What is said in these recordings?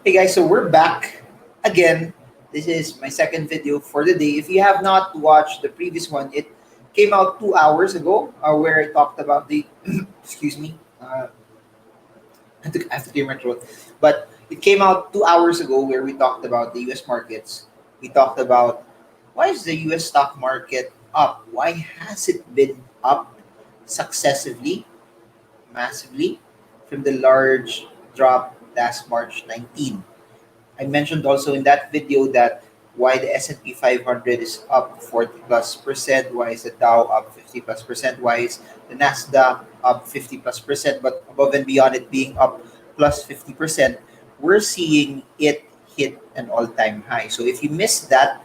Hey guys, so we're back again. This is my second video for the day. If you have not watched the previous one, it came out 2 hours ago, where I talked about the excuse me, I have to clear my throat. But it came out 2 hours ago where we talked about the U.S. markets. We talked about why is the U.S. stock market up? Why has it been up successively, massively, from the large drop last March 19? I mentioned also in that video that why the S&P 500 is up 40 plus percent, why is the Dow up 50 plus percent, why is the Nasdaq up 50 plus percent, but above and beyond it being up plus 50%, we're seeing it hit an all-time high. So if you missed that,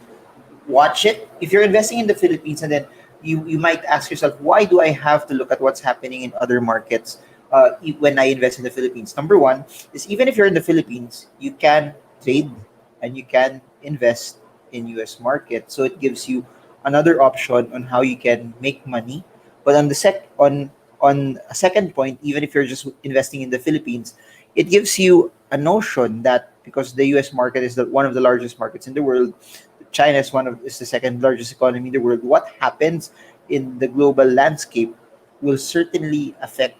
watch it. If you're investing in the Philippines, and then you might ask yourself, why do I have to look at what's happening in other markets when I invest in the Philippines? Number one is, even if you're in the Philippines, you can trade and you can invest in US market. So it gives you another option on how you can make money. But on a second point, even if you're just investing in the Philippines, it gives you a notion that because the US market is one of the largest markets in the world, China is the second largest economy in the world. What happens in the global landscape will certainly affect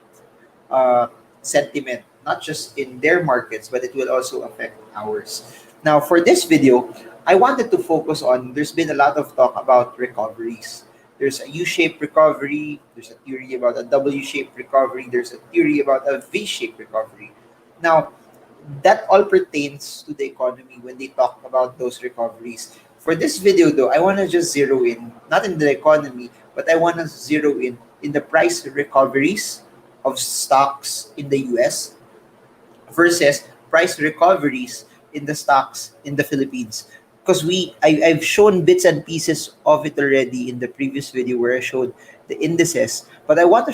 sentiment, not just in their markets, but it will also affect ours. Now, for this video, I wanted to focus on, there's been a lot of talk about recoveries. There's a U-shaped recovery, there's a theory about a W-shaped recovery, there's a theory about a V-shaped recovery. Now, that all pertains to the economy when they talk about those recoveries. For this video though, I want to just zero in, not in the economy, but I want to zero in the price recoveries of stocks in the US versus price recoveries in the stocks in the Philippines. Because I've shown bits and pieces of it already in the previous video where I showed the indices, but I want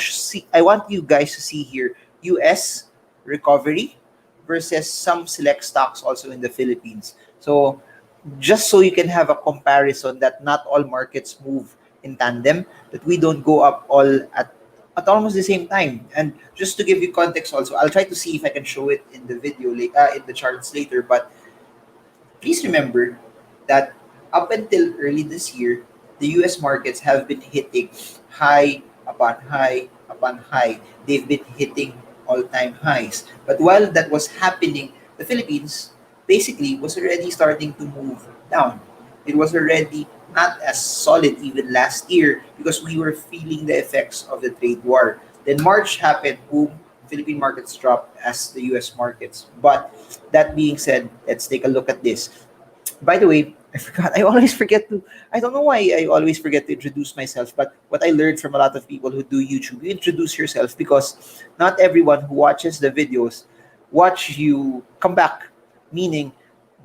you guys to see here US recovery versus some select stocks also in the Philippines. So just so you can have a comparison that not all markets move in tandem, that we don't go up all at almost the same time. And just to give you context also, I'll try to see if I can show it in the video, in the charts later, but please remember that up until early this year, the US markets have been hitting high upon high upon high. They've been hitting all-time highs. But while that was happening, the Philippines basically was already starting to move down. It was already not as solid even last year because we were feeling the effects of the trade war. Then March happened, boom, Philippine markets dropped as the US markets. But that being said, let's take a look at this. By the way, I forgot. I don't know why I always forget to introduce myself. But what I learned from a lot of people who do YouTube, you introduce yourself because not everyone who watches the videos watch you come back. Meaning,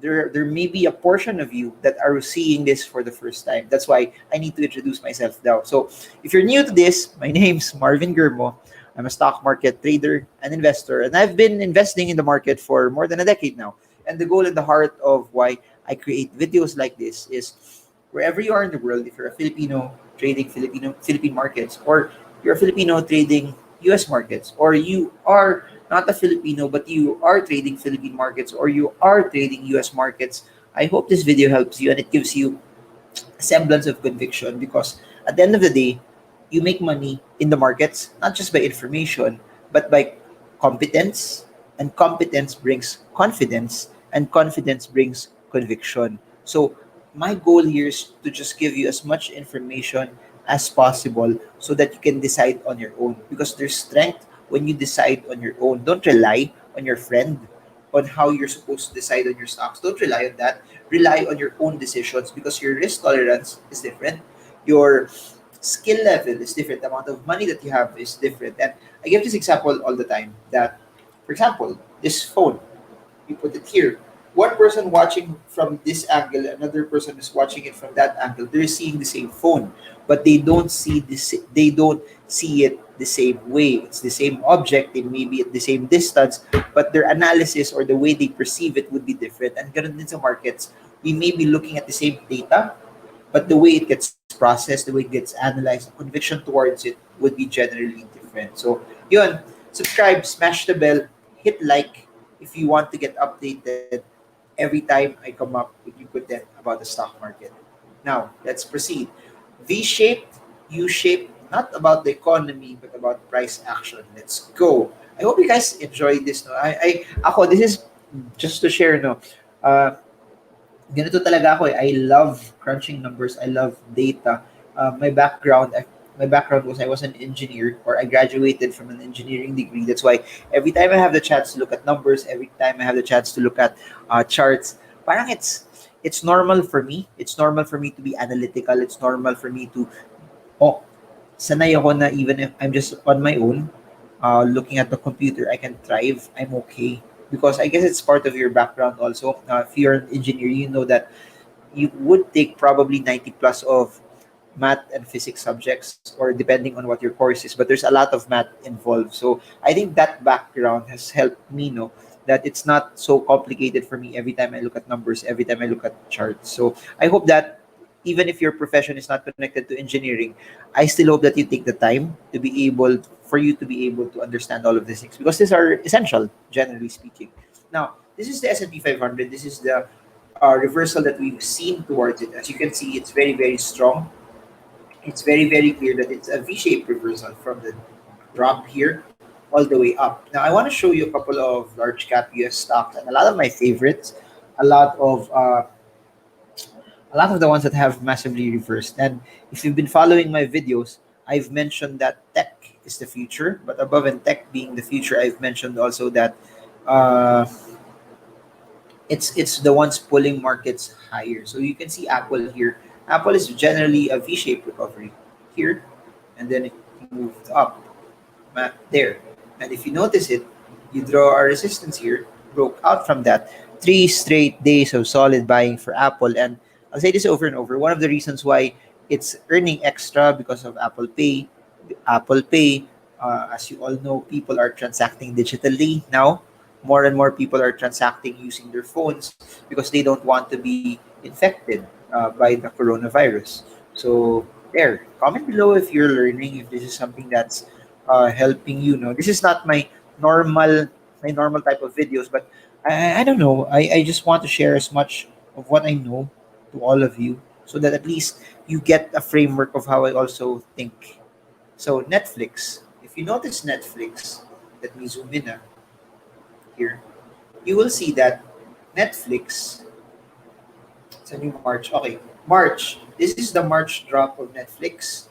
there may be a portion of you that are seeing this for the first time. That's why I need to introduce myself now. So if you're new to this, my name's Marvin Germo. I'm a stock market trader and investor, and I've been investing in the market for more than a decade now. And the goal at the heart of why I create videos like this is wherever you are in the world, if you're a Filipino trading Philippine markets, or you're a Filipino trading US markets, or you are not a Filipino but you are trading Philippine markets, or you are trading US markets, I hope this video helps you and it gives you a semblance of conviction, because at the end of the day, you make money in the markets not just by information but by competence, and competence brings confidence, and confidence brings conviction. So my goal here is to just give you as much information as possible so that you can decide on your own, because there's strength when you decide on your own. Don't rely on your friend on how you're supposed to decide on your stocks. Don't rely on that. Rely on your own decisions, because your risk tolerance is different. Your skill level is different. The amount of money that you have is different. And I give this example all the time that, for example, this phone, you put it here. One person watching from this angle, another person is watching it from that angle. They're seeing the same phone, but they don't see this. They don't see it the same way. It's the same object. They may be at the same distance, but their analysis or the way they perceive it would be different. And ganun din sa markets, we may be looking at the same data, but the way it gets processed, the way it gets analyzed, the conviction towards it would be generally different. So, yun, subscribe, smash the bell, hit like, if you want to get updated every time I come up with new content about the stock market. Now, let's proceed. V-shaped, U-shaped, not about the economy, but about price action. Let's go. I hope you guys enjoy this. No? This is just to share, no. Uh, Ganito talaga ako eh. I love crunching numbers. I love data. My background was I was an engineer, or I graduated from an engineering degree. That's why every time I have the chance to look at numbers, every time I have the chance to look at charts, parang it's normal for me. It's normal for me to be analytical. It's normal for me to oh, sanay ako na even if I'm just on my own, looking at the computer, I can thrive. I'm okay. Because I guess it's part of your background also. If you're an engineer, you know that you would take probably 90 plus of math and physics subjects, or depending on what your course is, but there's a lot of math involved. So I think that background has helped me know that it's not so complicated for me every time I look at numbers, every time I look at charts. So I hope that even if your profession is not connected to engineering, I still hope that you take the time to be able for you to be able to understand all of these things, because these are essential, generally speaking. Now, this is the S&P 500. This is the reversal that we've seen towards it. As you can see, it's very, very strong. It's very, very clear that it's a V-shaped reversal from the drop here all the way up. Now, I want to show you a couple of large cap US stocks and a lot of my favorites, a lot of uh, a lot of the ones that have massively reversed. And if you've been following my videos, I've mentioned that tech is the future. But above and tech being the future, I've mentioned also that uh, it's the ones pulling markets higher. So you can see Apple here. Apple is generally a V-shaped recovery here, and then it moved up there. And if you notice it, you draw a resistance here, broke out from that. 3 straight days of solid buying for Apple. And I'll say this over and over. One of the reasons why it's earning extra because of Apple Pay. Apple Pay, as you all know, people are transacting digitally now. More and more people are transacting using their phones because they don't want to be infected by the coronavirus. So there, comment below if you're learning, if this is something that's helping you. Know this is not normal my normal type of videos, but I don't know. I just want to share as much of what I know to all of you, so that at least you get a framework of how I also think. So Netflix, if you notice Netflix, let me zoom in here. You will see that Netflix, it's a new March. Okay, March. This is the March drop of Netflix.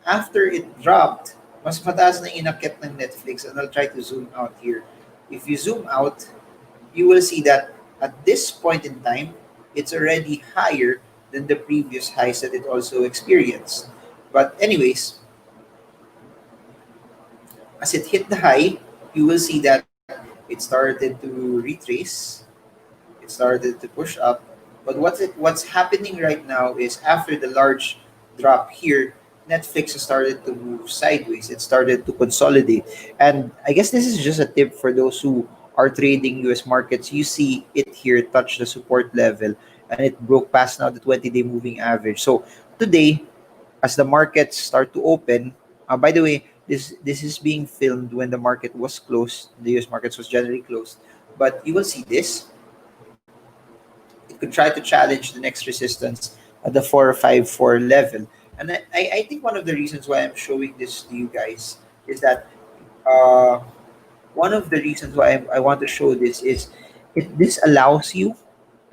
After it dropped, mas mataas na inakyat ng Netflix, and I'll try to zoom out here. If you zoom out, you will see that at this point in time, it's already higher than the previous highs that it also experienced. But anyways, as it hit the high, you will see that it started to retrace, it started to push up. But what's happening right now is after the large drop here, Netflix has started to move sideways. It started to consolidate. And I guess this is just a tip for those who are trading US markets. You see it here touch the support level, and it broke past now the 20-day moving average. So today, as the markets start to open, by the way, this is being filmed when the market was closed. The US markets was generally closed. But you will see this, it could try to challenge the next resistance at the 454 level. And I think one of the reasons why I'm showing this to you guys is that uh, one of the reasons why I want to show this is this allows you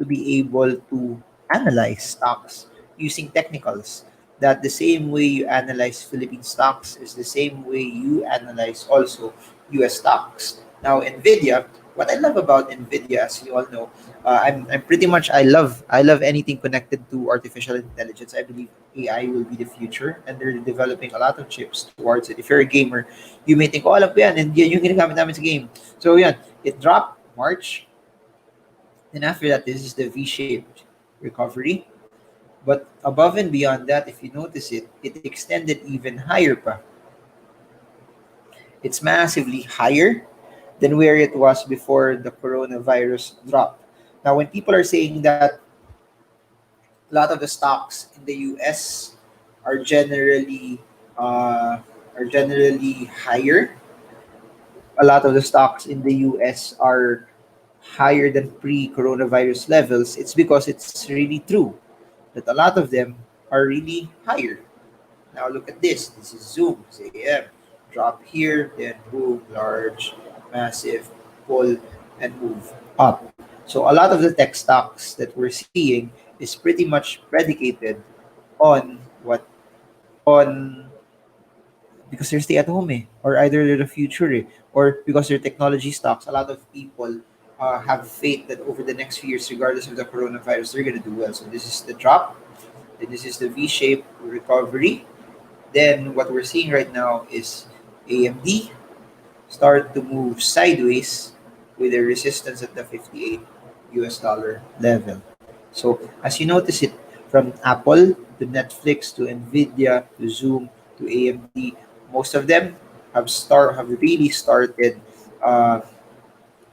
to be able to analyze stocks using technicals. That the same way you analyze Philippine stocks is the same way you analyze also US stocks. Now, NVIDIA, what I love about NVIDIA, as you all know, I'm pretty much, I love anything connected to artificial intelligence. I believe AI will be the future, and they're developing a lot of chips towards it. If you're a gamer, you may think, oh, alam ko yan, and yan yung ginagamit namin sa game. So, yan, it dropped March. Then after that, this is the V-shaped recovery. But above and beyond that, if you notice it, it extended even higher pa. It's massively higher than where it was before the coronavirus dropped. Now, when people are saying that a lot of the stocks in the US are generally uh, are generally higher, a lot of the stocks in the US are higher than pre-coronavirus levels, it's because it's really true that a lot of them are really higher. Now look at this. This is Zoom. Say, drop here, then boom, large, massive, pull, and move up. So a lot of the tech stocks that we're seeing is pretty much predicated on what on because they're stay at home or either they're the future or because they're technology stocks. A lot of people have faith that over the next few years, regardless of the coronavirus, they're gonna do well. So this is the drop. Then this is the V-shaped recovery. Then what we're seeing right now is AMD start to move sideways with a resistance at the 58 US dollar level. So as you notice it from Apple to Netflix to Nvidia to Zoom to AMD, most of them have really started uh,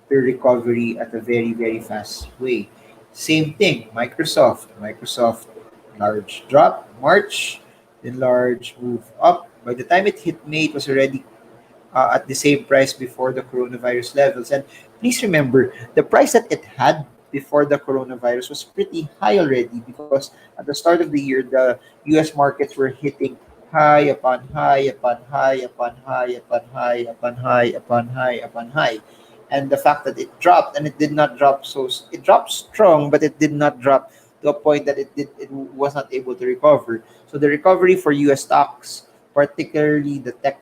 their recovery at a very fast way. Same thing, Microsoft large drop March, then large move up. By the time it hit May, it was already at the same price before the coronavirus levels. And please remember, the price that it had before the coronavirus was pretty high already because at the start of the year, the US markets were hitting high upon high upon high upon high upon high upon high upon high upon high. And the fact that it dropped and it did not drop it dropped strong, but it did not drop to a point that it was not able to recover. So the recovery for US stocks, particularly the tech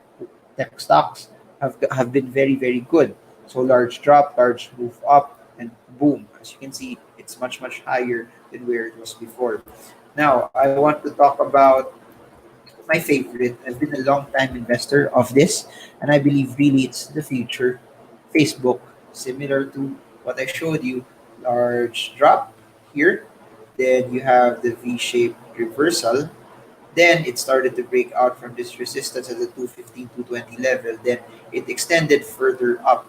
stocks have been very good. So large drop, large move up, and boom. As you can see, it's much higher than where it was before. Now I want to talk about my favorite. I've been a long time investor of this, and I believe really it's the future. Facebook, similar to what I showed you, large drop here. Then you have the V-shaped reversal. Then it started to break out from this resistance at the 215, 220 level. Then it extended further up.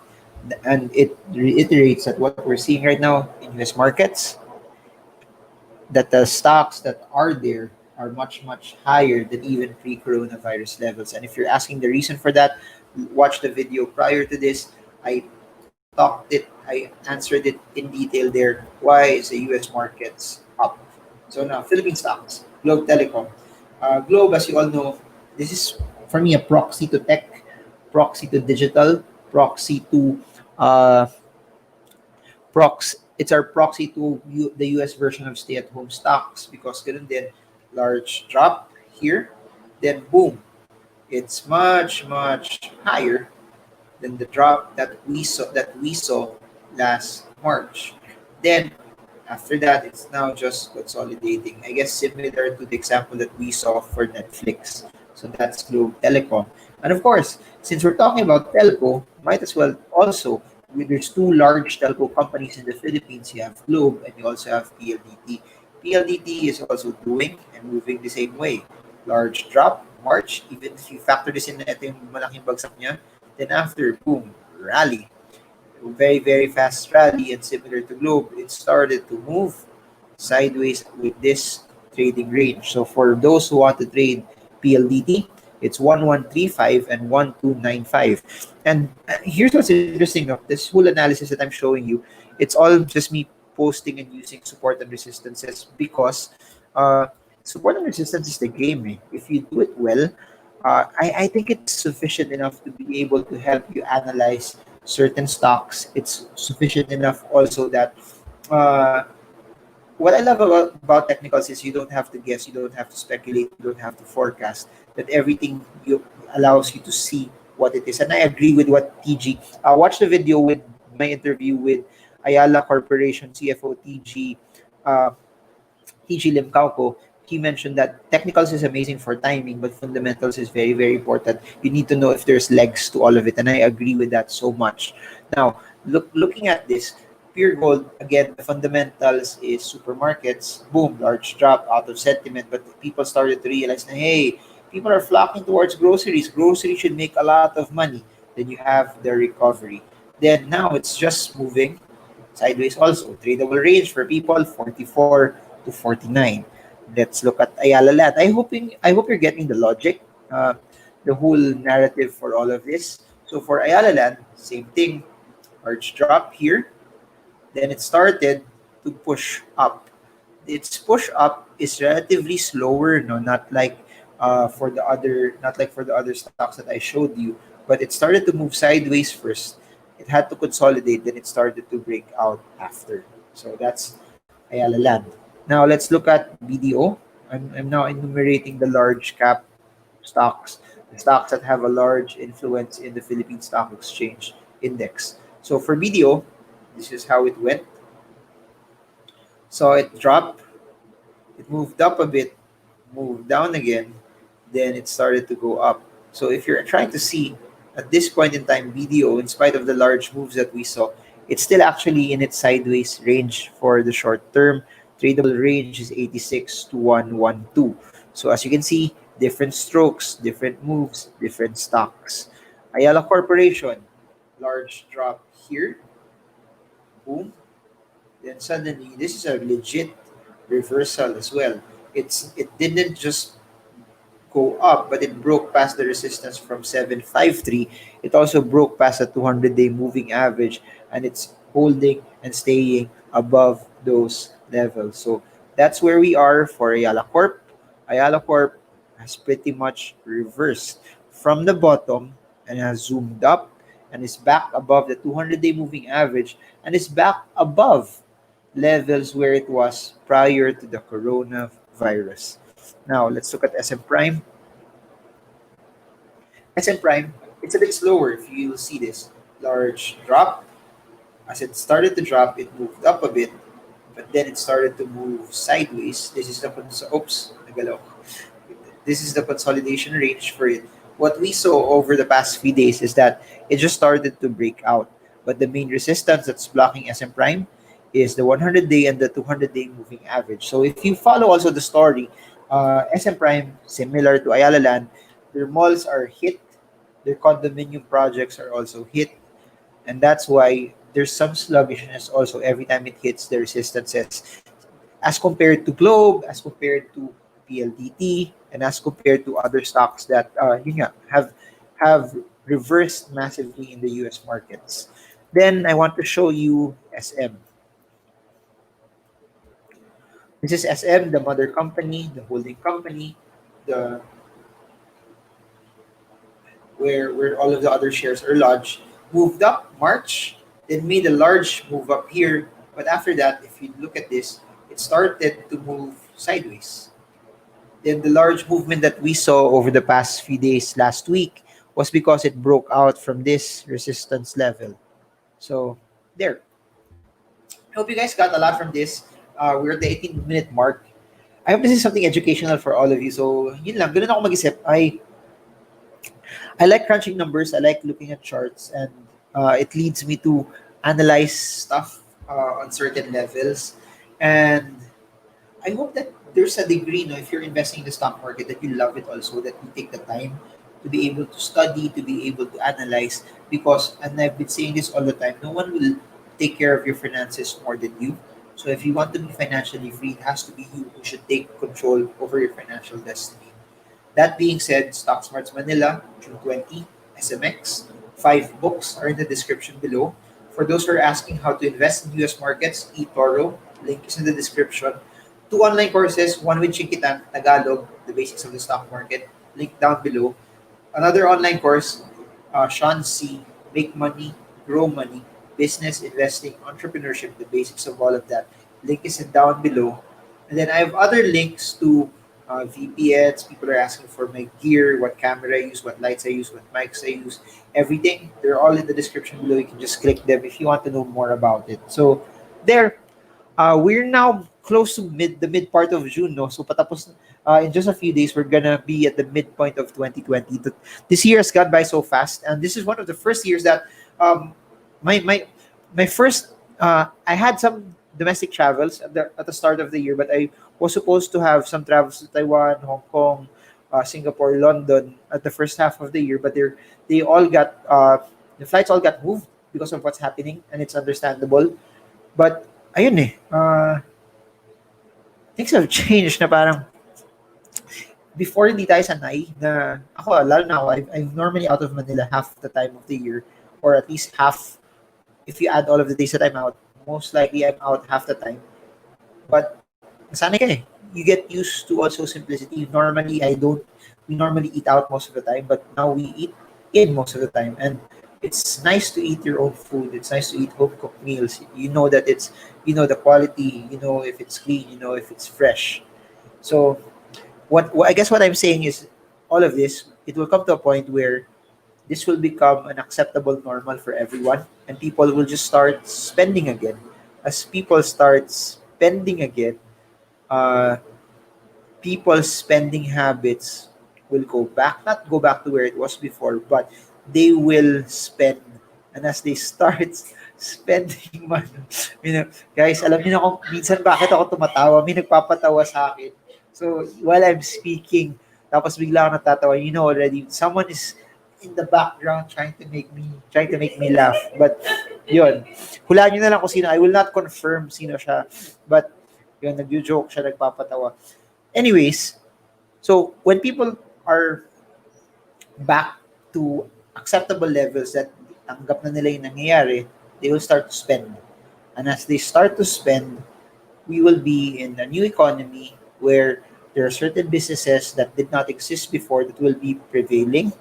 And it reiterates that what we're seeing right now in US markets, that the stocks that are there are much higher than even pre-coronavirus levels. And if you're asking the reason for that, watch the video prior to this. I answered it in detail there. Why is the US markets up? So now, Philippine stocks, Globe Telecom. Globe, as you all know, this is for me a proxy to tech, proxy to digital, proxy to uh, it's our proxy to the US version of stay-at-home stocks because ganun din, large drop here, then boom, it's much higher than the drop that we saw last March. Then after that, it's now just consolidating. I guess similar to the example that we saw for Netflix. So that's Globe Telecom. And of course, since we're talking about telco, might as well also, there's two large telco companies in the Philippines. You have Globe and you also have PLDT. PLDT is also doing and moving the same way. Large drop, March, even if you factor this in, ito yung malaking bagsak niya, then after, boom, rally, very fast rally, and similar to Globe, it started to move sideways with this trading range. So for those who want to trade PLDT, it's 1135 and 1295. And here's what's interesting of this whole analysis that I'm showing you. It's all just me posting and using support and resistances because uh, support and resistance is the game. If you do it well, I think it's sufficient enough to be able to help you analyze certain stocks. It's sufficient enough also that uh, what I love about technicals is you don't have to guess, you don't have to speculate, you don't have to forecast. That everything you allows you to see what it is. And I agree with what TG. Watch the video with my interview with Ayala Corporation CFO uh, TG Limcauco. He mentioned that technicals is amazing for timing, but fundamentals is very important. You need to know if there's legs to all of it, and I agree with that so much. Now, looking at this, pure gold again. The fundamentals is supermarkets. Boom, large drop out of sentiment, but people started to realize, na, hey, people are flocking towards groceries. Groceries should make a lot of money. Then you have the recovery. Then now it's just moving sideways also. Tradable range for people 44 to 49. Let's look at Ayala Land. I hope you're getting the logic, the whole narrative for all of this. So for Ayala Land, same thing, large drop here. Then it started to push up. Its push up is relatively slower, no, not like for the other stocks that I showed you, but it started to move sideways first. It had to consolidate, then it started to break out after. So that's Ayala Land. Now let's look at BDO. I'm now enumerating the large cap stocks, the stocks that have a large influence in the Philippine Stock Exchange index. So for BDO, this is how it went. So it dropped, it moved up a bit, moved down again, then it started to go up. So if you're trying to see at this point in time, BDO, in spite of the large moves that we saw, it's still actually in its sideways range for the short term. Tradable range is 86 to 112. So as you can see, different strokes, different moves, different stocks. Ayala Corporation, large drop here, boom. Then suddenly, this is a legit reversal as well. It didn't just go up, but it broke past the resistance from 753. It also broke past the 200-day moving average, and it's holding and staying above those levels. So that's where we are for Ayala Corp. Ayala Corp has pretty much reversed from the bottom and has zoomed up and is back above the 200-day moving average and is back above levels where it was prior to the coronavirus. Now, let's look at SM Prime. SM Prime, it's a bit slower if you'll see this. Large drop. As it started to drop, it moved up a bit, but then it started to move sideways. This is the nagalaw. This is the consolidation range for it. What we saw over the past few days is that it just started to break out. But the main resistance that's blocking SM Prime is the 100-day and the 200-day moving average. So if you follow also the story, SM Prime, similar to Ayala Land, their malls are hit, their condominium projects are also hit, and that's why there's some sluggishness also every time it hits the resistances as compared to Globe, as compared to PLDT, and as compared to other stocks that have reversed massively in the US markets. Then I want to show you SM. This is SM, the mother company, the holding company, the where all of the other shares are lodged, moved up March, then made a large move up here. But after that, if you look at this, it started to move sideways. Then the large movement that we saw over the past few days last week was because it broke out from this resistance level. So there. I hope you guys got a lot from this. We're at the 18-minute mark. I hope this is something educational for all of you. So, yun lang. Ganun ako mag-isip. I like crunching numbers. I like looking at charts, and it leads me to analyze stuff on certain levels. And I hope that there's a degree, no, if you're investing in the stock market, that you love it also, that you take the time to be able to study, to be able to analyze. Because, and I've been saying this all the time, no one will take care of your finances more than you. So if you want to be financially free, it has to be you who should take control over your financial destiny. That being said, Stock Smarts Manila, June 20, SMX. 5 books are in the description below. For those who are asking how to invest in US markets, eToro, link is in the description. 2 online courses, one with Chinkee Tan, Tagalog, the basics of the stock market, link down below. Another online course, Sean Si, Make Money, Grow Money, Business, Investing, Entrepreneurship, the basics of all of that. Link is down below. And then I have other links to VPNs. People are asking for my gear, what camera I use, what lights I use, what mics I use, everything. They're all in the description below. You can just click them if you want to know more about it. So there, we're now close to the mid part of June, no? So patapos in just a few days, we're gonna be at the midpoint of 2020. This year has gone by so fast, and this is one of the first years that um, my my my first I had some domestic travels at the start of the year, but I was supposed to have some travels to Taiwan, Hong Kong, Singapore, London at the first half of the year, but they all got the flights all got moved because of what's happening, and it's understandable. But ayun things have changed na parang before hindi tayo sanay na ako, lalo na ako, I'm normally out of Manila half the time of the year, or at least half, if you add all of the days that I'm out, most likely I'm out half the time. But nasanay ka eh. You get used to also simplicity. Normally, we normally eat out most of the time, but now we eat in most of the time. And it's nice to eat your own food. It's nice to eat home cooked meals. You know that you know the quality, you know if it's clean, you know if it's fresh. So I guess what I'm saying is all of this, it will come to a point where this will become an acceptable normal for everyone, and people will just start spending again. As people start spending again, uh, people's spending habits will go back, not go back to where it was before, but they will spend. And as they start spending money, guys, alam niyo na kung minsan bakit ako tumatawa, may nagpapatawa sa akin. So, while I'm speaking, tapos bigla ako natatawa, you know already, someone is in the background trying to make me laugh. But, yun. Hulaan niyo na lang kung sino. I will not confirm sino siya. But, yun, nag-joke siya, nagpapatawa. Anyways, so when people are back to acceptable levels that tanggap na nila yung nangyayari, they will start to spend. And as they start to spend, we will be in a new economy where there are certain businesses that did not exist before that will be prevailing.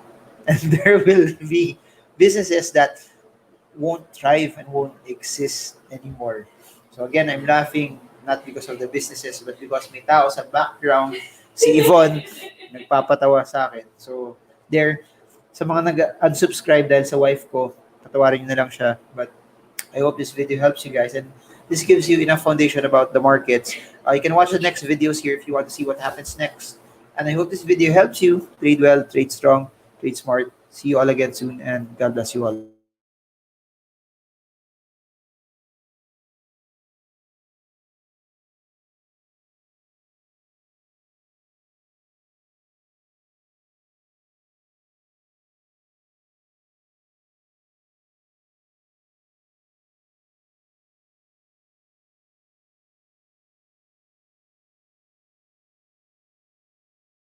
And there will be businesses that won't thrive and won't exist anymore. So again, I'm laughing not because of the businesses, but because may tao sa background, si Yvonne, nagpapatawa sa akin. So, there, sa mga nag-unsubscribe dahil sa wife ko, patawarin nyo na lang siya. But I hope this video helps you guys, and this gives you enough foundation about the markets. You can watch the next videos here if you want to see what happens next. And I hope this video helps you. Trade well, trade strong, trade smart. See you all again soon, and God bless you all.